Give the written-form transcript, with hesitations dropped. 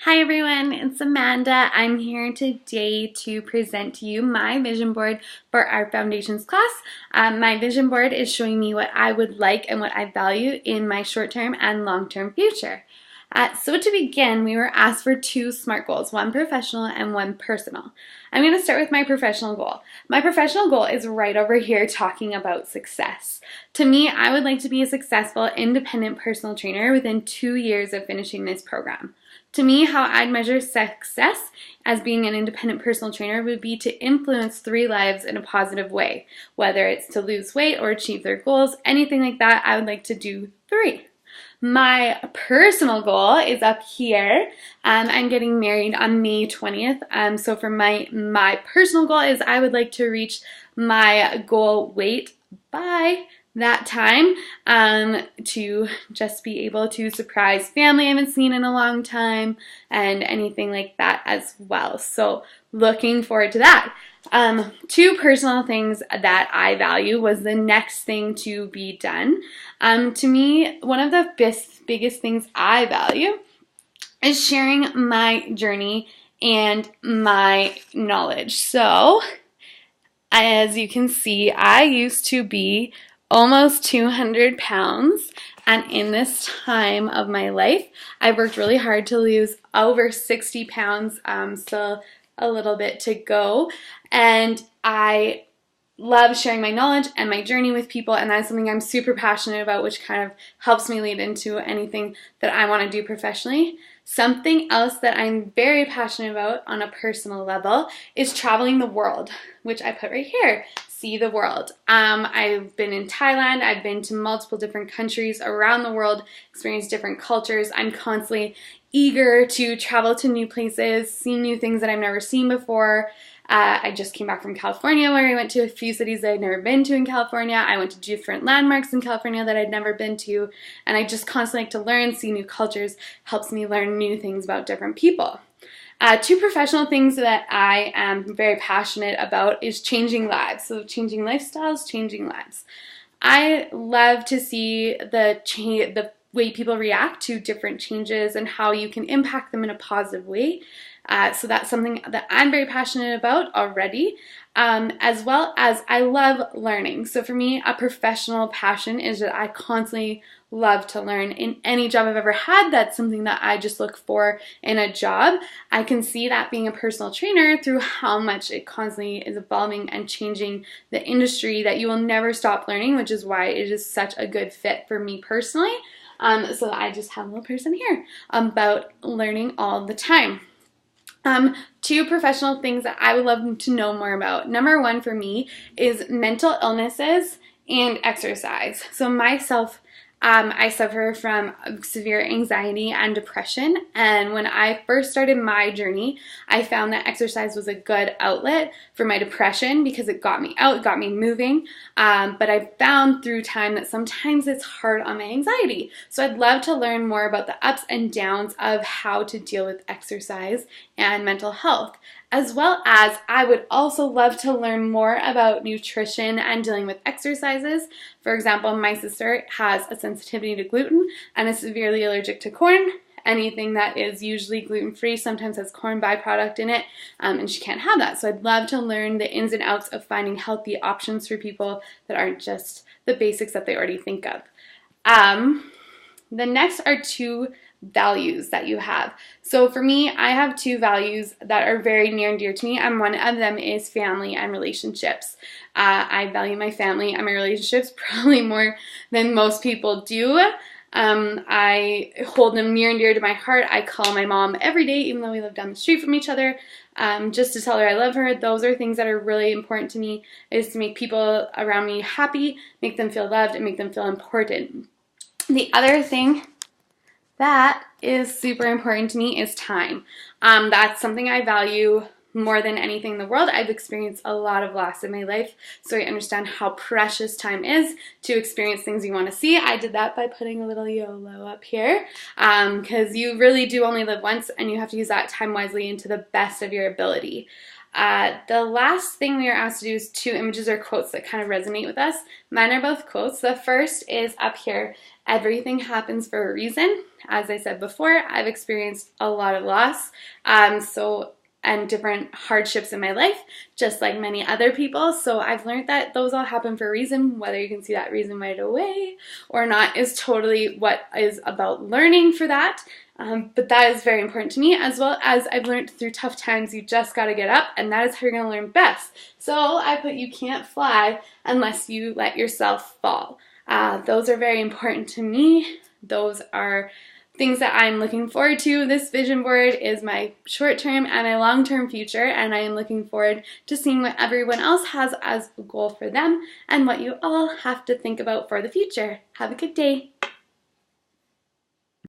Hi everyone, it's Amanda. I'm here today to present to you my vision board for our foundations class. My vision board is showing me what I would like and what I value in my short-term and long-term future. So to begin, we were asked for two SMART goals, one professional and one personal. I'm going to start with my professional goal. My professional goal is right over here talking about success. To me, I would like to be a successful, independent personal trainer within 2 years of finishing this program. To me, how I'd measure success as being an independent personal trainer would be to influence 3 lives in a positive way. Whether it's to lose weight or achieve their goals, anything like that, I would like to do 3. My personal goal is up here. I'm getting married on May 20th. So for my personal goal is I would like to reach my goal weight by that time to just be able to surprise family I haven't seen in a long time and anything like that as well. So looking forward to that. 2 personal things that I value was the next thing to be done. To me, one of the biggest things I value is sharing my journey and my knowledge. So as you can see, I used to be almost 200 pounds, and in this time of my life, I've worked really hard to lose over 60 pounds, still a little bit to go, and I love sharing my knowledge and my journey with people, and that's something I'm super passionate about, which kind of helps me lead into anything that I want to do professionally. Something else that I'm very passionate about on a personal level is traveling the world, which I put right here. See the world. I've been in Thailand. I've been to multiple different countries around the world, experienced different cultures. I'm constantly eager to travel to new places, see new things that I've never seen before. I just came back from California where I went to a few cities that I'd never been to in California. I went to different landmarks in California that I'd never been to, and I just constantly like to learn, see new cultures, helps me learn new things about different people. 2 professional things that I am very passionate about is changing lives. So changing lifestyles, changing lives. I love to see the way people react to different changes and how you can impact them in a positive way. So that's something that I'm very passionate about already, as well as I love learning. So for me, a professional passion is that I constantly love to learn. In any job I've ever had, that's something that I just look for in a job. I can see that being a personal trainer through how much it constantly is evolving and changing the industry, that you will never stop learning, which is why it is such a good fit for me personally. So I just have a little person here about learning all the time. 2 professional things that I would love to know more about. Number 1 for me is mental illnesses and exercise. So myself, I suffer from severe anxiety and depression, and when I first started my journey, I found that exercise was a good outlet for my depression because it got me out, it got me moving, but I found through time that sometimes it's hard on my anxiety. So I'd love to learn more about the ups and downs of how to deal with exercise and mental health. As well as I would also love to learn more about nutrition and dealing with exercises. For example, my sister has a sensitivity to gluten and is severely allergic to corn. Anything that is usually gluten-free sometimes has corn byproduct in it, and she can't have that. So I'd love to learn the ins and outs of finding healthy options for people that aren't just the basics that they already think of. The next are 2 values that you have. So for me, I have 2 values that are very near and dear to me, and one of them is family and relationships. I value my family and my relationships probably more than most people do. I hold them near and dear to my heart. I call my mom every day, even though we live down the street from each other, just to tell her I love her. Those are things that are really important to me, is to make people around me happy, make them feel loved, and make them feel important. The other thing that is super important to me is time. That's something I value more than anything in the world. I've experienced a lot of loss in my life, so I understand how precious time is to experience things you want to see. I did that by putting a little YOLO up here, because you really do only live once, and you have to use that time wisely and to the best of your ability. The last thing we were asked to do is 2 images or quotes that kind of resonate with us. Mine are both quotes. The first is up here, everything happens for a reason. As I said before, I've experienced a lot of loss and different hardships in my life, just like many other people. So I've learned that those all happen for a reason. Whether you can see that reason right away or not is totally what is about learning for that. But that is very important to me, as well as I've learned through tough times, you just got to get up, and that is how you're going to learn best. So I put, you can't fly unless you let yourself fall. Those are very important to me. Those are things that I'm looking forward to. This vision board is my short-term and my long-term future, and I am looking forward to seeing what everyone else has as a goal for them and what you all have to think about for the future. Have a good day.